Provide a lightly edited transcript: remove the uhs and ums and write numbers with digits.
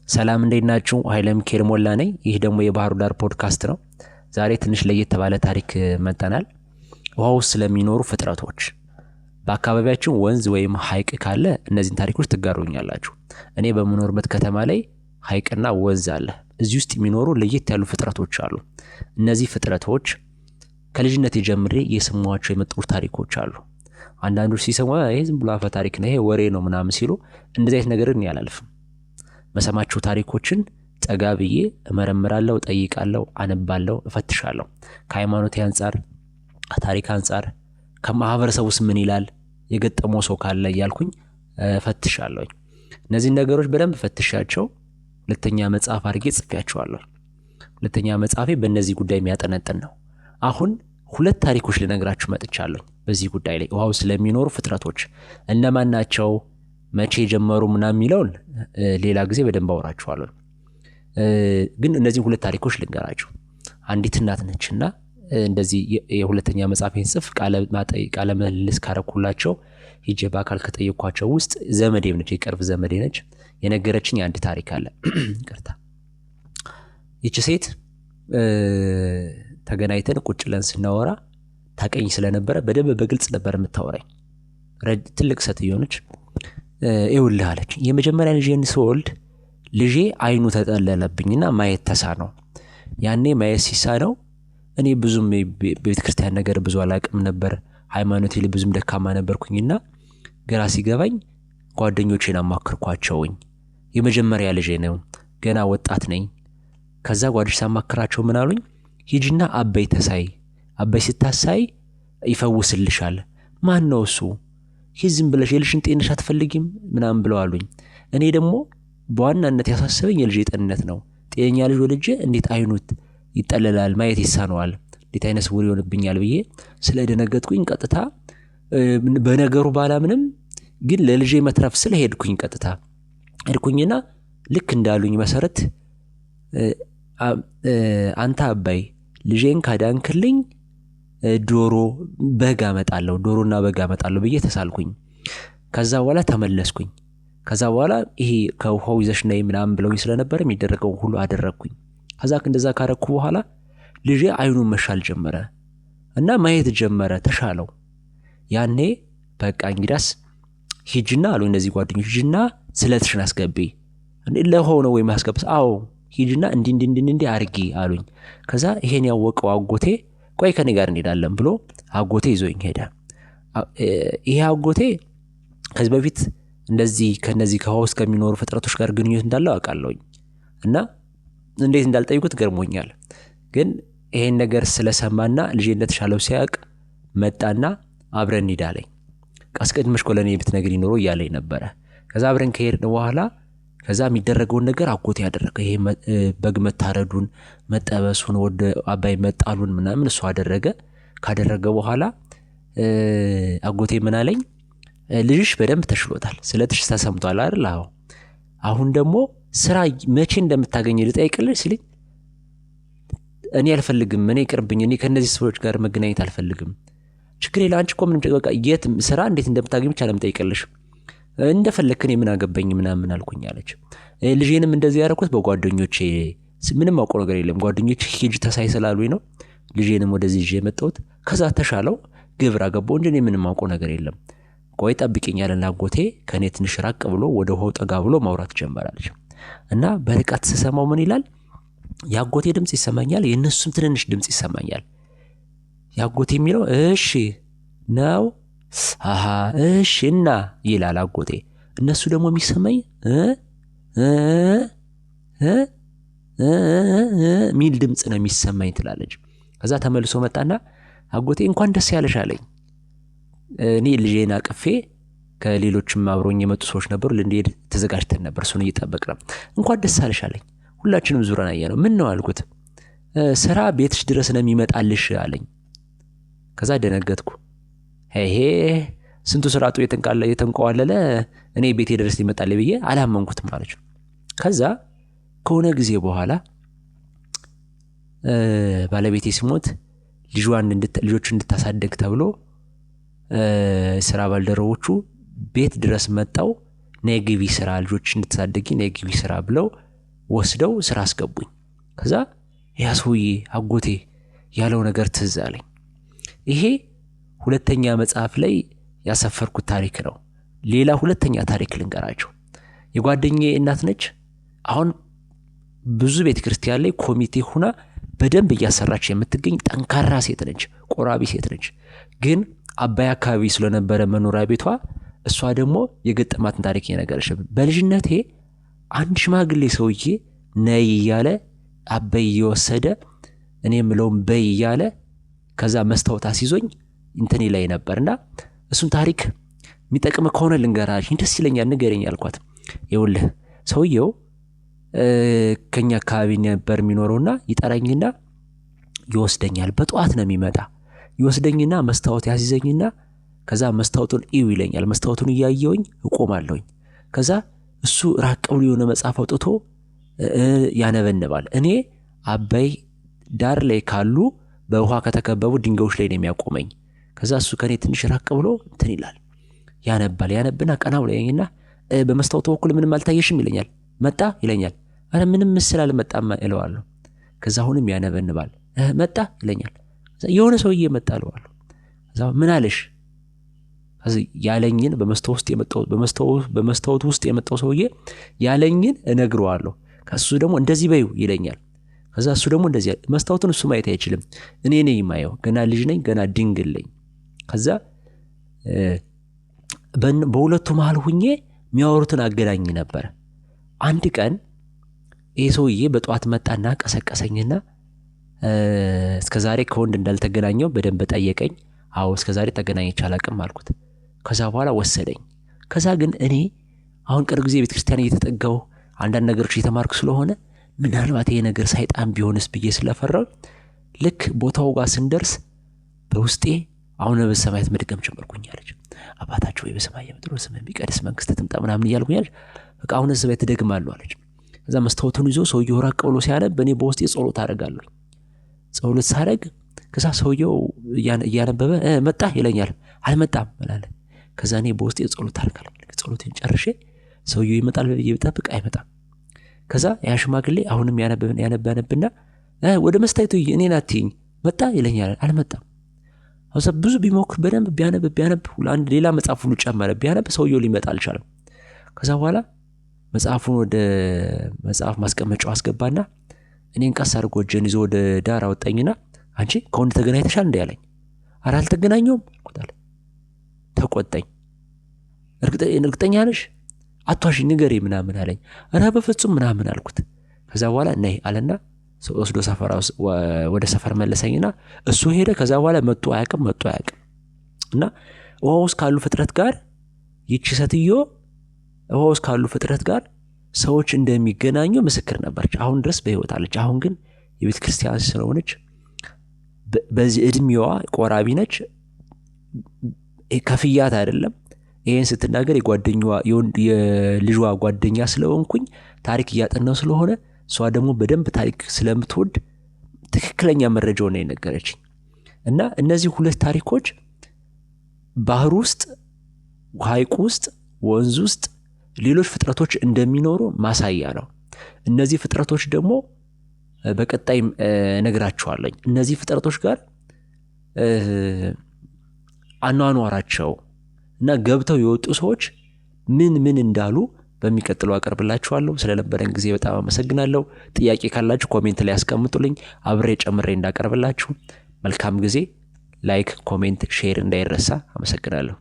ሰላም እንዴት ናችሁ? ኃይለም ኬርሞላ ነኝ። ይህ ደግሞ የባህሩ ዳር ፖድካስት ነው። ዛሬ ትንሽ ለየት ባለ ታሪክ መጣናል። ውሃ ውስጥ ስለሚኖሩ ፍጥረቶች። በአካባቢያችን ወንዝ ወይም ሐይቅ ካለ እነዚህን ታሪኮች ትጋሩኛላችሁ። እኔ በምኖርበት ከተማ ላይ ሐይቅና ወንዝ አለ። እዚህ ውስጥ የሚኖሩ ለየት ያሉ ፍጥረቶች አሉ። እነዚህ ፍጥረቶች ከልጅነት ጀምሬ የሰማኋቸው የመጡ ታሪኮች አሉ። አንዳንዶች ሲሰሙ ይሄ ዝም ብሎ አፈ ታሪክ ነው፣ ይሄ ወሬ ነው ምናምን ሲሉ እንደዚህ አይነት ነገርን ያላልፍም። መሰማቸው ታሪኮችን ጠጋ ብዬ እመረምራለሁ፣ ጠይቃለሁ፣ አነባለሁ፣ እፈትሻለሁ። ከሃይማኖት አንፃር፣ ከታሪክ አንፃር፣ ከማህበረሰቡስ ምን ይላል፣ የገጠመው ሰው ካለ እያልኩኝ እፈትሻለሁ። እነዚህን ነገሮች በደንብ ፈትሻቸው ሁለተኛ መጽሐፍ አድርጌ ጽፌያቸዋለሁ። ሁለተኛ መጽሐፌ በእነዚህ ጉዳይ የሚያጠነጥን ነው። አሁን ሁለት ታሪኮች ልነግራችሁ መጥቻለሁ በዚህ ጉዳይ ላይ። ውሃው ስለሚኖሩ ፍጥረቶች እነማን ናቸው፣ መቼ ጀመሩ ምናምን የሚለውን ሌላ ጊዜ በደንብ አወራችኋለሁ። ግን እነዚህ ሁለት ታሪኮች ልንገራችሁ። አንዲት እናት ነችና እንደዚህ የሁለተኛ መጽሐፌን ጽፍ ቃለ ምልልስ ካረኩላቸው ሂጄ በአካል ከጠየኳቸው ውስጥ ዘመዴ ነች፣ የቅርብ ዘመዴ ነች። የነገረችኝ አንድ ታሪክ አለ። ይቅርታ። ይቺ ሴት ተገናኝተን ቁጭ ብለን ስናወራ ታቀኝ ስለነበረ በደንብ በግልጽ ነበር የምታወራኝ። ትልቅ ሴትዮ ነች። ይኸውልህ አለች፣ የመጀመሪያ ልጄን ስወልድ ልጄ አይኑ ተጠለለብኝና ማየት ተሳነው። ያኔ ማየት ሲሳነው እኔ ብዙም በቤተክርስቲያን ነገር ብዙ አላቅም ነበር፣ ሃይማኖቴ ላይ ብዙም ደካማ ነበርኩኝና ግራ ሲገባኝ ጓደኞቼን አማክርኳቸውኝ። የመጀመሪያ ልጄ ነው፣ ገና ወጣት ነኝ። ከዛ ጓደኞቼ ሳማክራቸው ምን አሉኝ? ሂጂና አባይ ተሳይ፣ አባይ ስታሳይ ይፈውስልሻል። ማን ነው እሱ? ዝም ብለሽ የልጅን ጤንነት አትፈልጊም ምናምን ብለው አሉኝ። እኔ ደግሞ በዋናነት ያሳሰበኝ የልጅ ጤንነት ነው። ጤነኛ ልጅ ወልጄ እንዴት አይኑት ይጠለላል፣ ማየት ይሳነዋል፣ እንዴት አይነት ስውር ይሆንብኛል ብዬ ስለደነገጥኩኝ ቀጥታ በነገሩ ባላምንም ግን ለልጄ መትረፍ ስለሄድኩኝ ቀጥታ ሄድኩኝና ልክ እንዳሉኝ መሰረት አንተ አባይ ልጄን ካዳንክልኝ ዶሮና በግ አመጣለሁ ብዬ ተሳልኩኝ። ከዛ በኋላ ተመለስኩኝ። ከዛ በኋላ ይሄ ከውሃው ይዘሽ ነይ ምናምን ብለውኝ ስለነበር የሚደረገው ሁሉ አደረግኩኝ። ከዛ እንደዛ ካረኩ በኋላ ልጄ አይኑን መሻል ጀመረ እና ማየት ጀመረ፣ ተሻለው። ያኔ በቃ እንግዲያስ ሂጅና አሉ እነዚህ ጓደኞች፣ ሂጅና ስለትሽን አስገቢ። ለውሃው ነው ወይ ማስገባስ? አዎ ሂጅና እንዲህ አርጊ አሉኝ። ከዛ ይሄን ያወቀው አጎቴ ቆይ ከኔ ጋር እንሄዳለን ብሎ አጎቴ ይዞኝ ሄደ። ይሄ አጎቴ ከዚህ በፊት እንደዚህ ከነዚህ ከውሃ ውስጥ ከሚኖሩ ፍጥረቶች ጋር ግንኙነት እንዳለው አውቃለሁኝ እና እንዴት እንዳልጠይቁት ገርሞኛል። ግን ይሄን ነገር ስለሰማና ልጄ እንደተሻለው ሲያውቅ መጣና አብረን እንሄዳለን። ቀስቀድመሽ ኮለኔ ብትነግሪ ኖሮ እያለኝ ነበረ። ከዛ አብረን ከሄድን በኋላ ከዛ የሚደረገውን ነገር አጎቴ ያደረገ። ይሄ በግ መታረዱን፣ መጠበሱን፣ ወደ አባይ መጣሉን ምናምን እሱ አደረገ። ካደረገ በኋላ አጎቴ ምን አለኝ? ልጅሽ በደንብ ተሽሎታል፣ ስለትሽ ተሰምቷል አይደል? አዎ። አሁን ደግሞ ስራ መቼ እንደምታገኝ ልጠይቅልሽ ሲልኝ እኔ አልፈልግም፣ እኔ ቅርብኝ፣ እኔ ከነዚህ ሰዎች ጋር መገናኘት አልፈልግም። ችግር የለ አንቺ እኮ ምንም በቃ የት ስራ እንዴት እንደምታገኝ ብቻ ለምጠይቅልሽ እንደፈለክን የምን አገባኝ ምናምን አልኩኝ አለች። ልጄንም እንደዚህ ያደረኩት በጓደኞቼ ምንም አውቀው ነገር የለም፣ ጓደኞቼ ሂጅ ተሳይ ስላሉኝ ነው ልጄንም ወደዚህ ይዤ የመጣሁት። ከዛ ተሻለው ግብር አገባው እንጂ እኔ ምንም አውቀው ነገር የለም። ቆይ ጠብቂኝ አለና አጎቴ ከኔ ትንሽ ራቅ ብሎ ወደ ውሃው ጠጋ ብሎ ማውራት ጀመራለች። እና በርቀት ስሰማው ምን ይላል? ያጎቴ ድምጽ ይሰማኛል፣ የነሱም ትንንሽ ድምጽ ይሰማኛል። ያጎቴ የሚለው እሺ ነው እሺና ይላል አጎቴ። እነሱ ደግሞ የሚሰማኝ ሚል ድምጽ ነው የሚሰማኝ ትላለች። ከዛ ተመልሶ መጣና አጎቴ እንኳን ደስ ያለሽ አለኝ። እኔ ልጄን አቅፌ ከሌሎችም አብሮኝ የመጡ ሰዎች ነበሩ፣ ልንሄድ ተዘጋጅተን ነበር፣ እሱን እየጠበቅን። እንኳን ደስ አለሽ አለኝ። ሁላችንም ዙረን አየነው። ምን ነው አልኩት። ስራ ቤትሽ ድረስ ነው የሚመጣልሽ አለኝ። ከዛ ደነገጥኩ። ይሄ ስንቱ ስራቱ የተንቀዋለለ እኔ ቤቴ ድረስ ሊመጣል ብዬ አላመንኩትም ማለት ነው። ከዛ ከሆነ ጊዜ በኋላ ባለቤቴ ሲሞት ልጆች እንድታሳደግ ተብሎ ስራ ባልደረቦቹ ቤት ድረስ መጣው ነግቢ ስራ ልጆች እንድታሳደጊ ነግቢ ስራ ብለው ወስደው ስራ አስገቡኝ። ከዛ ያ ሰውዬ አጎቴ ያለው ነገር ትዝ አለኝ። ይሄ ሁለተኛ መጽሐፍ ላይ ያሰፈርኩት ታሪክ ነው። ሌላ ሁለተኛ ታሪክ ልንገራችሁ። የጓደኛዬ እናት ነች። አሁን ብዙ ቤተክርስቲያን ላይ ኮሚቴ ሆና በደንብ እያሰራች የምትገኝ ጠንካራ ሴት ነች፣ ቆራቢ ሴት ነች። ግን አባይ አካባቢ ስለነበረ መኖሪያ ቤቷ እሷ ደግሞ የገጠማትን ታሪክ የነገረች። በልጅነቴ አንድ ሽማግሌ ሰውዬ ነይ እያለ አባይ እየወሰደ እኔ የምለውም በይ እያለ ከዛ መስታወት አስይዞኝ እንትኔ ላይ ነበርና እሱን ታሪክ የሚጠቅም ከሆነ ልንገራሽ ደስ ይለኛል፣ ንገረኝ አልኳት። ይኸውልህ ሰውየው ከኛ አካባቢ ነበር የሚኖረውና ይጠራኝና ይወስደኛል። በጠዋት ነው የሚመጣ። ይወስደኝና መስታወት ያስይዘኝና ከዛ መስታወቱን እዩ ይለኛል። መስታወቱን እያየውኝ እቆማለሁኝ። ከዛ እሱ ራቅ ብሎ የሆነ መጽሐፍ አውጥቶ ያነበንባል። እኔ አባይ ዳር ላይ ካሉ በውሃ ከተከበቡ ድንጋዮች ላይ ነው የሚያቆመኝ። ከዛ እሱ ከኔ ትንሽ ራቅ ብሎ እንትን ይላል፣ ያነብና ቀና ብሎ ያየኝና በመስታወቱ በኩል ምንም አልታየሽም ይለኛል። መጣ ይለኛል። አረ ምንም ምስል አልመጣም እለዋለሁ። ከዛ አሁንም ያነበንባል። መጣ ይለኛል። የሆነ ሰውዬ መጣ እለዋለሁ። ከዛ ምን አለሽ? ያለኝን በመስታወት ውስጥ የመጣው ሰውዬ ያለኝን እነግረዋለሁ። ከሱ ደግሞ እንደዚህ በዩ ይለኛል። ከዛ እሱ ደግሞ እንደዚህ መስታወቱን እሱ ማየት አይችልም፣ እኔ ነኝ የማየው። ገና ልጅ ነኝ፣ ገና ድንግል ነኝ። ከዛ በሁለቱ መሃል ሁኜ የሚያወሩትን አገናኝ ነበር። አንድ ቀን ይሄ ሰውዬ በጠዋት መጣና ቀሰቀሰኝና እስከዛሬ ከወንድ እንዳልተገናኘው በደንብ ጠየቀኝ። አዎ እስከዛሬ ተገናኝቼ አላውቅም አልኩት። ከዛ በኋላ ወሰደኝ። ከዛ ግን እኔ አሁን ቅርብ ጊዜ ቤተክርስቲያን እየተጠጋው አንዳንድ ነገሮች እየተማርኩ ስለሆነ ምናልባት ይሄ ነገር ሰይጣን ቢሆንስ ብዬ ስለፈራው ልክ ቦታው ጋር ስንደርስ በውስጤ አሁን በሰማያት መድገም ጀመርኩኝ አለች። አባታችሁ ወይ በሰማይ የምትኖር ስምህ ይቀደስ፣ መንግስትህ ትምጣ ምናምን እያልኩኝ አለች። በቃ አሁን እዚህ ቤት እደግማለሁ አለች። ከዛ መስታወቱን ይዞ ሰውየው ራቅ ብሎ ሲያነብ እኔ በውስጤ ጸሎት አደርጋለሁ። ጸሎት ሳደርግ ከዛ ሰውየው እያነበበ መጣ ይለኛል። አልመጣም እላለሁ። ከዛ እኔ በውስጤ ጸሎት አደርጋለሁ። ጸሎቴን ጨርሼ ሰውየው ይመጣል ብዬ ብጠብቅ አይመጣም። ከዛ ያ ሽማግሌ አሁንም ያነብና ወደ መስታወቱ እኔን አትይኝ መጣ ይለኛል። አልመጣም። አውሳ ብዙ ቢሞክር በደንብ ቢያነብ አንድ ሌላ መጽሐፍ ሁሉ ጨመረ ቢያነብ ሰውየው ሊመጣ አልቻለም። ከዛ በኋላ መጽሐፉን ወደ መጽሐፍ ማስቀመጫው አስገባና እኔን ቀስ አድርጎ እጄን ይዞ ወደ ዳር አወጣኝና አንቺ ከወንድ ተገናኝተሻል እንዴ ያለኝ። ኧረ አልተገናኘሁም አልኩት። ተቆጣኝ። እርግጠኛ ነሽ? አትዋሺ ንገሪ ምናምን አለኝ። ኧረ በፍጹም ምናምን አልኩት። ከዛ በኋላ ነይ አለና ወስዶ ወደ ሰፈር መለሰኝና እሱ ሄደ። ከዛ በኋላ መጥቶ አያውቅም እና ውሃ ውስጥ ካሉ ፍጥረት ጋር ይቺ ሴትዮ ውሃ ውስጥ ካሉ ፍጥረት ጋር ሰዎች እንደሚገናኙ ምስክር ነበረች። አሁን ድረስ በህይወት አለች። አሁን ግን የቤተ ክርስቲያን ስለሆነች በዚህ እድሜዋ ቆራቢ ነች። ከፍያት አይደለም። ይሄን ስትናገር የልጇ ጓደኛ ስለሆንኩኝ ታሪክ እያጠናው ስለሆነ እሷ ደግሞ በደንብ ታሪክ ስለምትወድ ትክክለኛ መረጃው ነው የነገረችኝ። እና እነዚህ ሁለት ታሪኮች ባህር ውስጥ፣ ሐይቅ ውስጥ፣ ወንዝ ውስጥ ሌሎች ፍጥረቶች እንደሚኖሩ ማሳያ ነው። እነዚህ ፍጥረቶች ደግሞ በቀጣይ ነግራችኋለሁ። እነዚህ ፍጥረቶች ጋር አኗኗራቸው እና ገብተው የወጡ ሰዎች ምን እንዳሉ በሚቀጥለው አቀርብላችኋለሁ። ስለነበረን ጊዜ በጣም አመሰግናለሁ። ጥያቄ ካላችሁ ኮሜንት ላይ አስቀምጡልኝ፣ አብሬ ጨምሬ እንዳቀርብላችሁ። መልካም ጊዜ። ላይክ፣ ኮሜንት፣ ሼር እንዳይረሳ። አመሰግናለሁ።